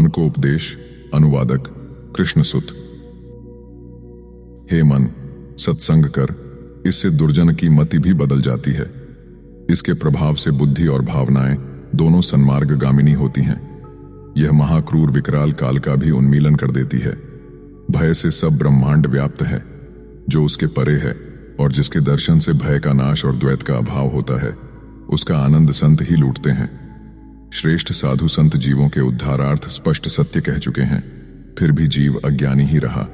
मन को उपदेश। अनुवादक कृष्णसुत। हे मन, सत्संग कर, इससे दुर्जन की मति भी बदल जाती है। इसके प्रभाव से बुद्धि और भावनाएं दोनों सन्मार्गगामिनी होती हैं। यह महाक्रूर विकराल काल का भी उन्मीलन कर देती है। भय से सब ब्रह्मांड व्याप्त है। जो उसके परे है और जिसके दर्शन से भय का नाश और द्वैत का अभाव होता है, उसका आनंद संत ही लूटते हैं। श्रेष्ठ साधु संत जीवों के उद्धारार्थ स्पष्ट सत्य कह चुके हैं, फिर भी जीव अज्ञानी ही रहा।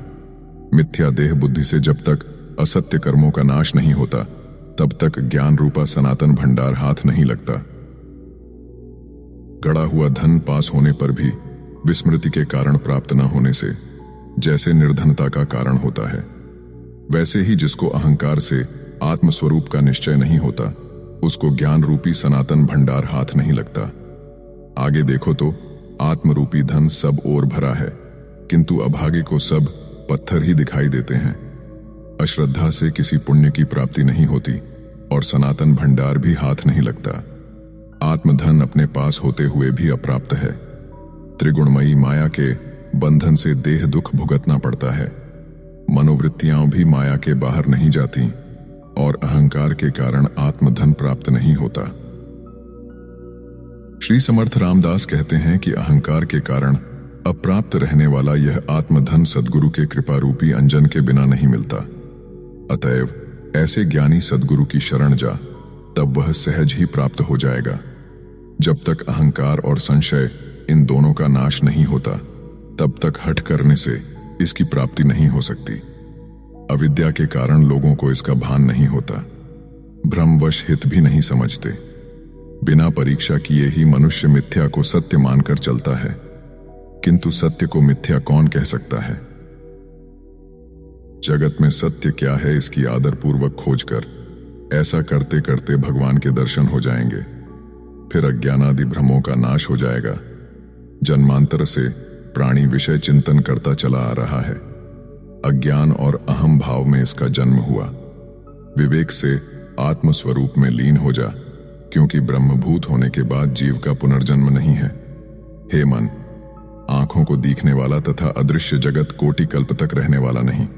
मिथ्या देह बुद्धि से जब तक असत्य कर्मों का नाश नहीं होता, तब तक ज्ञान रूपा सनातन भंडार हाथ नहीं लगता। गड़ा हुआ धन पास होने पर भी विस्मृति के कारण प्राप्त न होने से जैसे निर्धनता का कारण होता है, वैसे ही जिसको अहंकार से आत्मस्वरूप का निश्चय नहीं होता, उसको ज्ञान रूपी सनातन भंडार हाथ नहीं लगता। आगे देखो तो आत्मरूपी धन सब ओर भरा है, किंतु अभागे को सब पत्थर ही दिखाई देते हैं। अश्रद्धा से किसी पुण्य की प्राप्ति नहीं होती और सनातन भंडार भी हाथ नहीं लगता। आत्मधन अपने पास होते हुए भी अप्राप्त है। त्रिगुणमयी माया के बंधन से देह दुख भुगतना पड़ता है। मनोवृत्तियां भी माया के बाहर नहीं जाती और अहंकार के कारण आत्मधन प्राप्त नहीं होता। श्री समर्थ रामदास कहते हैं कि अहंकार के कारण अप्राप्त रहने वाला यह आत्मधन सद्गुरु के कृपा रूपी अंजन के बिना नहीं मिलता। अतएव ऐसे ज्ञानी सद्गुरु की शरण जा, तब वह सहज ही प्राप्त हो जाएगा। जब तक अहंकार और संशय इन दोनों का नाश नहीं होता, तब तक हठ करने से इसकी प्राप्ति नहीं हो सकती। अविद्या के कारण लोगों को इसका भान नहीं होता। भ्रमवश हित भी नहीं समझते। बिना परीक्षा किए ही मनुष्य मिथ्या को सत्य मानकर चलता है, किंतु सत्य को मिथ्या कौन कह सकता है। जगत में सत्य क्या है, इसकी आदरपूर्वक खोज कर ऐसा करते करते भगवान के दर्शन हो जाएंगे। फिर अज्ञानादि भ्रमों का नाश हो जाएगा। जन्मांतर से प्राणी विषय चिंतन करता चला आ रहा है। अज्ञान और अहम भाव में इसका जन्म हुआ। विवेक से आत्मस्वरूप में लीन हो जा, क्योंकि ब्रह्मभूत होने के बाद जीव का पुनर्जन्म नहीं है। हे मन, आंखों को दिखने वाला तथा अदृश्य जगत कोटि कल्प तक रहने वाला नहीं।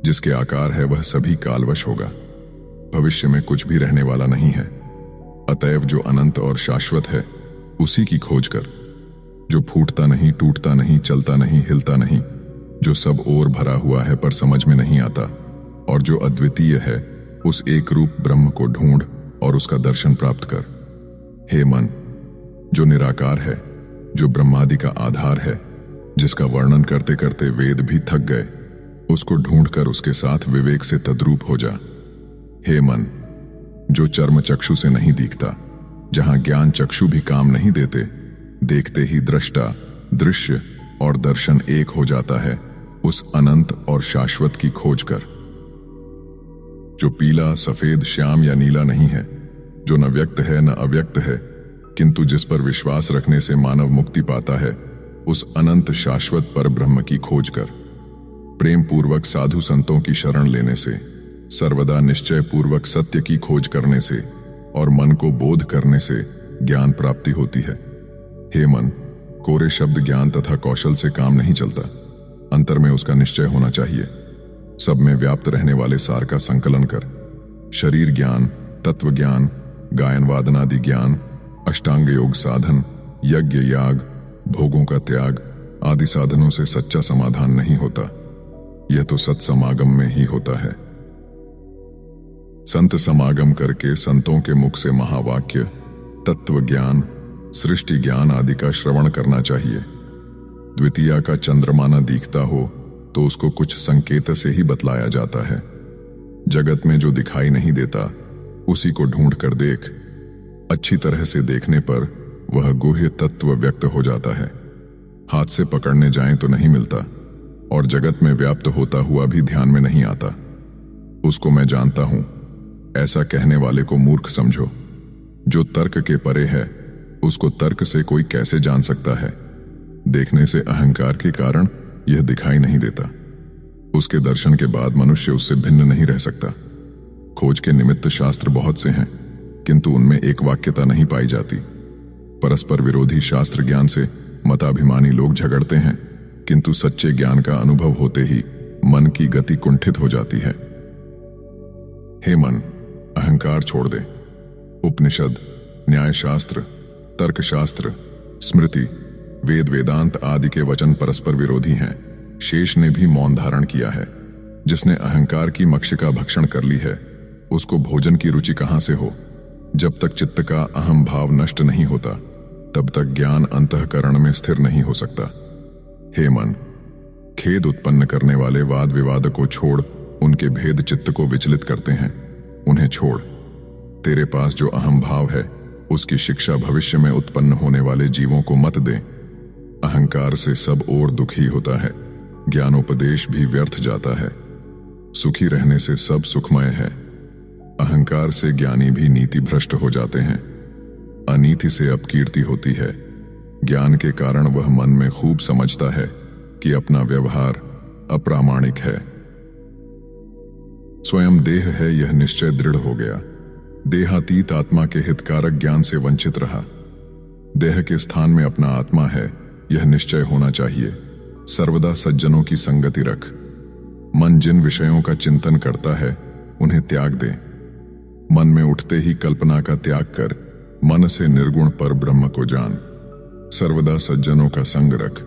जिसके आकार है वह सभी कालवश होगा। भविष्य में कुछ भी रहने वाला नहीं है। अतएव जो अनंत और शाश्वत है, उसी की खोज कर। जो फूटता नहीं, टूटता नहीं, चलता नहीं, हिलता नहीं, जो सब ओर भरा हुआ है पर समझ में नहीं आता, और जो अद्वितीय है, उस एक रूप ब्रह्म को ढूंढ और उसका दर्शन प्राप्त कर। हे मन, जो निराकार है, जो ब्रह्मादि का आधार है, जिसका वर्णन करते करते वेद भी थक गए, उसको ढूंढकर उसके साथ विवेक से तद्रूप हो जा। हे मन, जो चर्म चक्षु से नहीं दिखता, जहां ज्ञान चक्षु भी काम नहीं देते, देखते ही दृष्टा, दृश्य और दर्शन एक हो जाता है, उस अनंत और शाश्वत की खोज कर। जो पीला, सफेद, श्याम या नीला नहीं है, जो न व्यक्त है न अव्यक्त है, किंतु जिस पर विश्वास रखने से मानव मुक्ति पाता है, उस अनंत शाश्वत पर ब्रह्म की खोज कर। प्रेम पूर्वक साधु संतों की शरण लेने से, सर्वदा निश्चय पूर्वक सत्य की खोज करने से और मन को बोध करने से ज्ञान प्राप्ति होती है। हे मन, कोरे शब्द ज्ञान तथा कौशल से काम नहीं चलता। अंतर में उसका निश्चय होना चाहिए। सब में व्याप्त रहने वाले सार का संकलन कर। शरीर ज्ञान, तत्व ज्ञान, गायन वादनादि ज्ञान, अष्टांग योग साधन, यज्ञ याग, भोगों का त्याग आदि साधनों से सच्चा समाधान नहीं होता। यह तो सत्समागम में ही होता है। संत समागम करके संतों के मुख से महावाक्य, तत्व ज्ञान, सृष्टि ज्ञान आदि का श्रवण करना चाहिए। द्वितीया का चंद्रमा न दिखता हो तो उसको कुछ संकेत से ही बतलाया जाता है। जगत में जो दिखाई नहीं देता, उसी को ढूंढ कर देख। अच्छी तरह से देखने पर वह गुह्य तत्व व्यक्त हो जाता है। हाथ से पकड़ने जाएं तो नहीं मिलता और जगत में व्याप्त होता हुआ भी ध्यान में नहीं आता। उसको मैं जानता हूं, ऐसा कहने वाले को मूर्ख समझो। जो तर्क के परे है, उसको तर्क से कोई कैसे जान सकता है। देखने से अहंकार के कारण यह दिखाई नहीं देता। उसके दर्शन के बाद मनुष्य उससे भिन्न नहीं रह सकता। खोज के निमित्त शास्त्र बहुत से हैं, किंतु उनमें एक वाक्यता नहीं पाई जाती। परस्पर विरोधी शास्त्र ज्ञान से मताभिमानी लोग झगड़ते हैं, किंतु सच्चे ज्ञान का अनुभव होते ही मन की गति कुंठित हो जाती है। हे मन, अहंकार छोड़ दे। उपनिषद, न्यायशास्त्र, तर्कशास्त्र, स्मृति, वेद वेदांत आदि के वचन परस्पर विरोधी हैं। शेष ने भी मौन धारण किया है। जिसने अहंकार की मक्षिका भक्षण कर ली है, उसको भोजन की रुचि कहां से हो। जब तक चित्त का अहम भाव नष्ट नहीं होता, तब तक ज्ञान अंतःकरण में स्थिर नहीं हो सकता। हे मन, खेद उत्पन्न करने वाले वाद विवाद को छोड़, उनके भेद चित्त को विचलित करते हैं, उन्हें छोड़। तेरे पास जो अहम भाव है, उसकी शिक्षा भविष्य में उत्पन्न होने वाले जीवों को मत दे। अहंकार से सब और दुखी होता है, ज्ञानोपदेश भी व्यर्थ जाता है। सुखी रहने से सब सुखमय है। अहंकार से ज्ञानी भी नीति भ्रष्ट हो जाते हैं। अनीति से अपकीर्ति होती है। ज्ञान के कारण वह मन में खूब समझता है कि अपना व्यवहार अप्रामाणिक है। स्वयं देह है, यह निश्चय दृढ़ हो गया। देहातीत आत्मा के हितकारक ज्ञान से वंचित रहा। देह के स्थान में अपना आत्मा है, यह निश्चय होना चाहिए। सर्वदा सज्जनों की संगति रख। मन जिन विषयों का चिंतन करता है, उन्हें त्याग दे। मन में उठते ही कल्पना का त्याग कर मन से निर्गुण पर ब्रह्म को जान। सर्वदा सज्जनों का संग रख।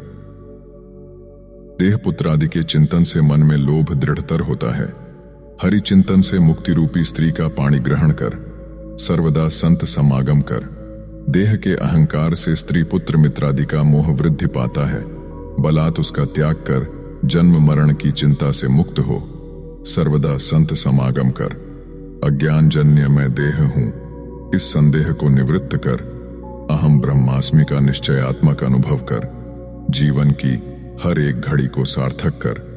देह पुत्र आदि के चिंतन से मन में लोभ दृढ़तर होता है। हरि चिंतन से मुक्ति रूपी स्त्री का पाणी ग्रहण कर। सर्वदा संत समागम कर। देह के अहंकार से स्त्री पुत्र मित्रादि का मोह वृद्धि पाता है। बलात् उसका त्याग कर जन्म मरण की चिंता से मुक्त हो। सर्वदा संत समागम कर। अज्ञान जन्य मैं देह हूं, इस संदेह को निवृत्त कर। अहम ब्रह्मास्मि का निश्चयात्मक अनुभव कर। जीवन की हर एक घड़ी को सार्थक कर।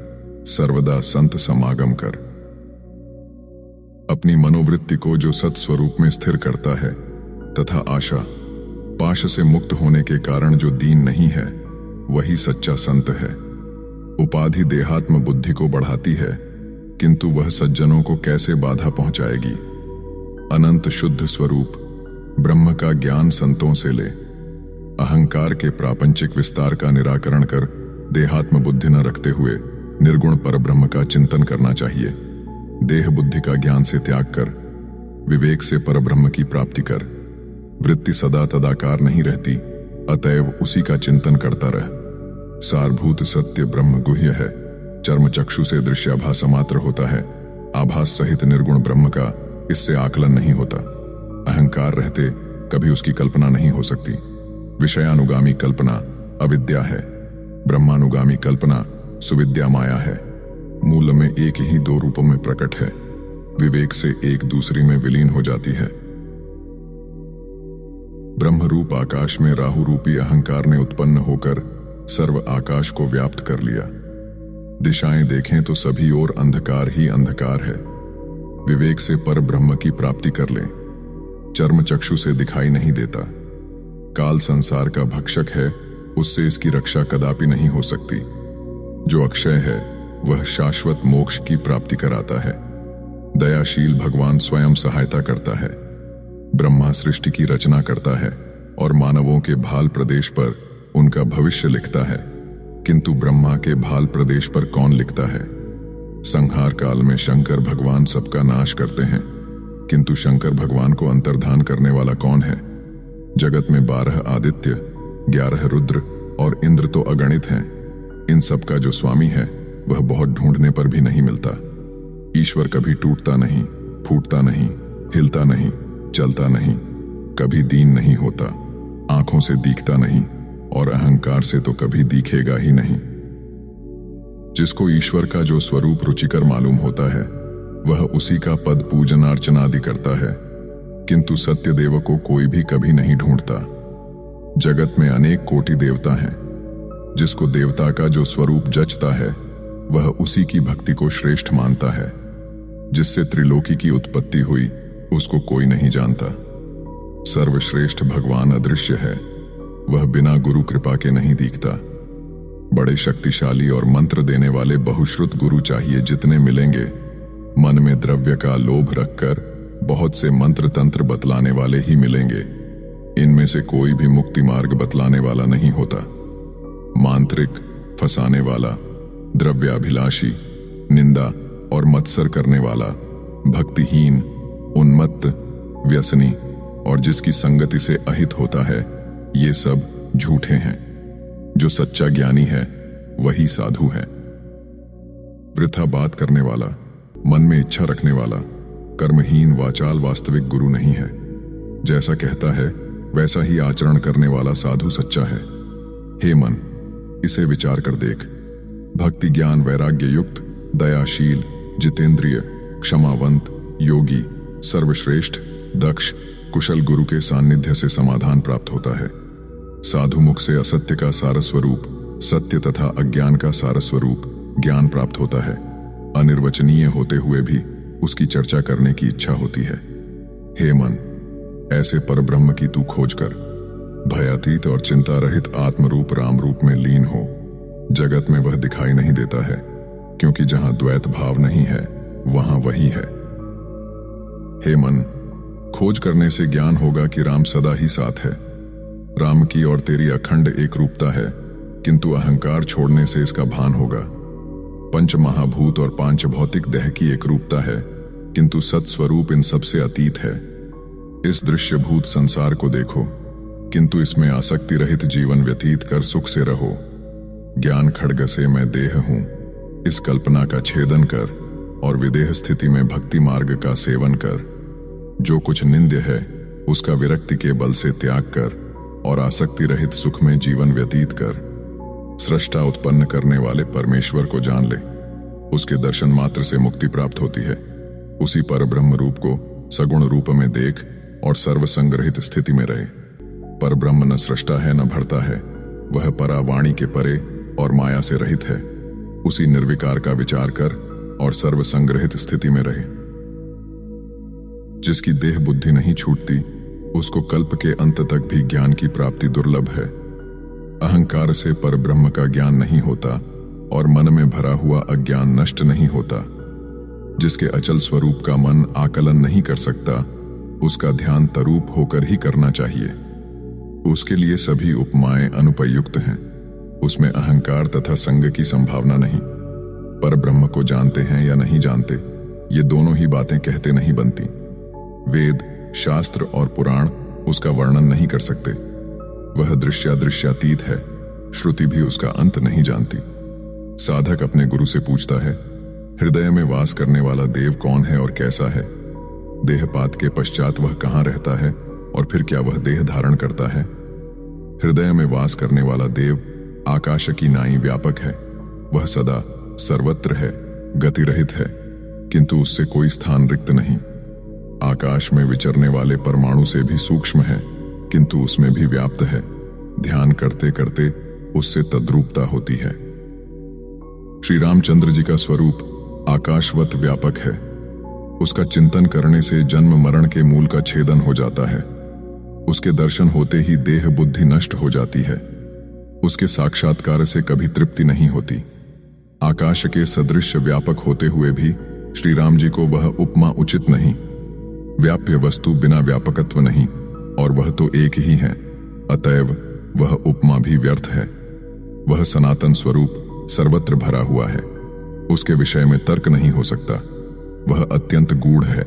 सर्वदा संत समागम कर। अपनी मनोवृत्ति को जो सत्स्वरूप में स्थिर करता है तथा आशा पाश से मुक्त होने के कारण जो दीन नहीं है, वही सच्चा संत है। उपाधि देहात्म बुद्धि को बढ़ाती है, किंतु वह सज्जनों को कैसे बाधा पहुंचाएगी। अनंत शुद्ध स्वरूप ब्रह्म का ज्ञान संतों से ले। अहंकार के प्रापंचिक विस्तार का निराकरण कर देहात्म बुद्धि न रखते हुए निर्गुण पर ब्रह्म का चिंतन करना चाहिए। देह बुद्धि का ज्ञान से त्याग कर विवेक से परब्रह्म की प्राप्ति कर। वृत्ति सदा तदाकार नहीं रहती, अतएव उसी का चिंतन करता रह। सारभूत सत्य ब्रह्म गुह्य है। चर्म चक्षु से दृश्याभास मात्र होता है। आभास सहित निर्गुण ब्रह्म का इससे आकलन नहीं होता। अहंकार रहते कभी उसकी कल्पना नहीं हो सकती। विषयानुगामी कल्पना अविद्या है, ब्रह्मानुगामी कल्पना सुविद्या माया है। मूल में एक ही दो रूपों में प्रकट है, विवेक से एक दूसरी में विलीन हो जाती है। ब्रह्म रूप आकाश में राहु रूपी अहंकार ने उत्पन्न होकर सर्व आकाश को व्याप्त कर लिया। दिशाएं देखें तो सभी ओर अंधकार ही अंधकार है। विवेक से पर ब्रह्म की प्राप्ति कर लें। चर्म चक्षु से दिखाई नहीं देता। काल संसार का भक्षक है, उससे इसकी रक्षा कदापि नहीं हो सकती। जो अक्षय है वह शाश्वत मोक्ष की प्राप्ति कराता है। दयाशील भगवान स्वयं सहायता करता है। ब्रह्मा सृष्टि की रचना करता है और मानवों के भाल प्रदेश पर उनका भविष्य लिखता है, किंतु ब्रह्मा के भाल प्रदेश पर कौन लिखता है। संहार काल में शंकर भगवान सबका नाश करते हैं, किंतु शंकर भगवान को अंतर्धान करने वाला कौन है। जगत में 12 आदित्य, 11 रुद्र और इंद्र तो अगणित हैं। इन सब का जो स्वामी है वह बहुत ढूंढने पर भी नहीं मिलता। ईश्वर कभी टूटता नहीं, फूटता नहीं, हिलता नहीं, चलता नहीं, कभी दीन नहीं होता, आंखों से दिखता नहीं और अहंकार से तो कभी दिखेगा ही नहीं। जिसको ईश्वर का जो स्वरूप रुचिकर मालूम होता है, वह उसी का पद पूजन अर्चना आदि करता है, किंतु सत्य देव को कोई भी कभी नहीं ढूंढता। जगत में अनेक कोटि देवता हैं। जिसको देवता का जो स्वरूप जचता है, वह उसी की भक्ति को श्रेष्ठ मानता है। जिससे त्रिलोकी की उत्पत्ति हुई, उसको कोई नहीं जानता। सर्वश्रेष्ठ भगवान अदृश्य है, वह बिना गुरु कृपा के नहीं दिखता। बड़े शक्तिशाली और मंत्र देने वाले बहुश्रुत गुरु चाहिए जितने मिलेंगे। मन में द्रव्य का लोभ रखकर बहुत से मंत्र तंत्र बतलाने वाले ही मिलेंगे। इनमें से कोई भी मुक्ति मार्ग बतलाने वाला नहीं होता। मांत्रिक, फंसाने वाला, द्रव्याभिलाषी, निंदा और मत्सर करने वाला, भक्तिहीन, उन्मत्त, व्यसनी और जिसकी संगति से अहित होता है, ये सब झूठे हैं। जो सच्चा ज्ञानी है वही साधु है। वृथा बात करने वाला, मन में इच्छा रखने वाला, कर्महीन वाचाल वास्तविक गुरु नहीं है। जैसा कहता है वैसा ही आचरण करने वाला साधु सच्चा है। हे मन, इसे विचार कर देख। भक्ति ज्ञान वैराग्य युक्त, दयाशील, जितेंद्रिय, क्षमावंत, योगी, सर्वश्रेष्ठ, दक्ष, कुशल गुरु के सानिध्य से समाधान प्राप्त होता है। साधु मुख से असत्य का सारस्वरूप, सत्य तथा अज्ञान का सारस्वरूप ज्ञान प्राप्त होता है। अनिर्वचनीय होते हुए भी उसकी चर्चा करने की इच्छा होती है। हे मन, ऐसे परब्रह्म की तू खोज कर। भयातीत और चिंता रहित आत्मरूप राम रूप में लीन हो। जगत में वह दिखाई नहीं देता है, क्योंकि जहां द्वैत भाव नहीं है वहां वही है। हे मन, खोज करने से ज्ञान होगा कि राम सदा ही साथ है। राम की और तेरी अखंड एक रूपता है, किंतु अहंकार छोड़ने से इसका भान होगा। पंच महाभूत और पांच भौतिक देह की एक रूपता है, किंतु सत्स्वरूप इन सबसे अतीत है। इस दृश्यभूत संसार को देखो, किंतु इसमें आसक्ति रहित जीवन व्यतीत कर सुख से रहो। ज्ञान खड्ग से मैं देह हूं, इस कल्पना का छेदन कर और विदेह स्थिति में भक्ति मार्ग का सेवन कर। जो कुछ निंद्य है उसका विरक्ति के बल से त्याग कर और आसक्ति रहित सुख में जीवन व्यतीत कर। सृष्टा उत्पन्न करने वाले परमेश्वर को जान ले। उसके दर्शन मात्र से मुक्ति प्राप्त होती है। उसी परब्रह्म रूप को सगुण रूप में देख और सर्वसंग्रहित स्थिति में रहे। परब्रह्म न सृष्टा है न भरता है, वह परावाणी के परे और माया से रहित है। उसी निर्विकार का विचार कर और सर्वसंग्रहित स्थिति में रहे। जिसकी देह बुद्धि नहीं छूटती, उसको कल्प के अंत तक भी ज्ञान की प्राप्ति दुर्लभ है। अहंकार से परब्रह्म का ज्ञान नहीं होता और मन में भरा हुआ अज्ञान नष्ट नहीं होता। जिसके अचल स्वरूप का मन आकलन नहीं कर सकता, उसका ध्यान तरूप होकर ही करना चाहिए। उसके लिए सभी उपमाएं अनुपयुक्त हैं। उसमें अहंकार तथा संग की संभावना नहीं। परब्रह्म को जानते हैं या नहीं जानते, ये दोनों ही बातें कहते नहीं बनती। वेद, शास्त्र और पुराण उसका वर्णन नहीं कर सकते। वह दृश्यातीत है। श्रुति भी उसका अंत नहीं जानती। साधक अपने गुरु से पूछता है, हृदय में वास करने वाला देव कौन है और कैसा है? देहपात के पश्चात वह कहाँ रहता है और फिर क्या वह देह धारण करता है? हृदय में वास करने वाला देव आकाश की नाई व्यापक है। वह सदा सर्वत्र है, गतिरहित है, किंतु उससे कोई स्थान रिक्त नहीं। आकाश में विचरने वाले परमाणु से भी सूक्ष्म है, किंतु उसमें भी व्याप्त है। ध्यान करते करते उससे तद्रूपता होती है। श्री रामचंद्र जी का स्वरूप आकाशवत व्यापक है। उसका चिंतन करने से जन्म मरण के मूल का छेदन हो जाता है। उसके दर्शन होते ही देह बुद्धि नष्ट हो जाती है। उसके साक्षात्कार से कभी तृप्ति नहीं होती। आकाश के सदृश व्यापक होते हुए भी श्री राम जी को वह उपमा उचित नहीं। व्याप्य वस्तु बिना व्यापकत्व नहीं, और वह तो एक ही है, अतएव वह उपमा भी व्यर्थ है। वह सनातन स्वरूप सर्वत्र भरा हुआ है। उसके विषय में तर्क नहीं हो सकता। वह अत्यंत गूढ़ है,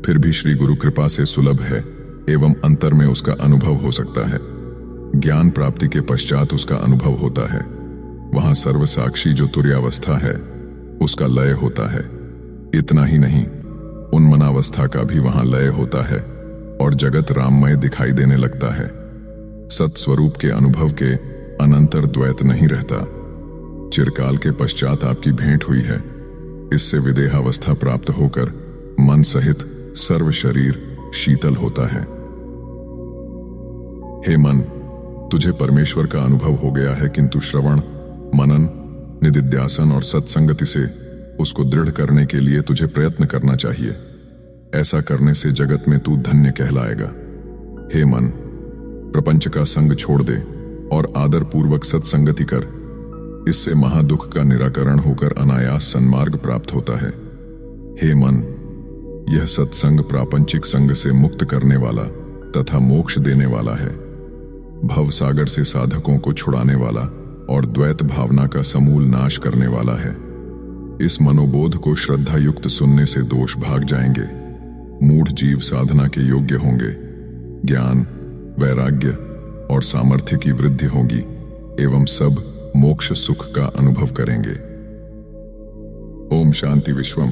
फिर भी श्री गुरु कृपा से सुलभ है एवं अंतर में उसका अनुभव हो सकता है। ज्ञान प्राप्ति के पश्चात उसका अनुभव होता है। वहां सर्वसाक्षी जो तुर्यावस्था है उसका लय होता है। इतना ही नहीं, उन्मनावस्था का भी वहां लय होता है और जगत राममय दिखाई देने लगता है। सत्स्वरूप के अनुभव के अनंतर द्वैत नहीं रहता। चिरकाल के पश्चात आपकी भेंट हुई है। इससे विदेहावस्था प्राप्त होकर मन सहित सर्व शरीर शीतल होता है। हे मन, तुझे परमेश्वर का अनुभव हो गया है, किंतु श्रवण, मनन, निदिध्यासन और सत्संगति से उसको दृढ़ करने के लिए तुझे प्रयत्न करना चाहिए। ऐसा करने से जगत में तू धन्य कहलाएगा। हे मन, प्रपंच का संग छोड़ दे और आदर पूर्वक सत्संगति कर। इससे महादुख का निराकरण होकर अनायास सन्मार्ग प्राप्त होता है। हे मन, यह सत्संग प्रापंचिक संग से मुक्त करने वाला तथा मोक्ष देने वाला है। भव सागर से साधकों को छुड़ाने वाला और द्वैत भावना का समूल नाश करने वाला है। इस मनोबोध को श्रद्धा युक्त सुनने से दोष भाग जाएंगे, मूढ़ जीव साधना के योग्य होंगे, ज्ञान, वैराग्य और सामर्थ्य की वृद्धि होगी एवं सब मोक्ष सुख का अनुभव करेंगे। ओम शांति विश्वम।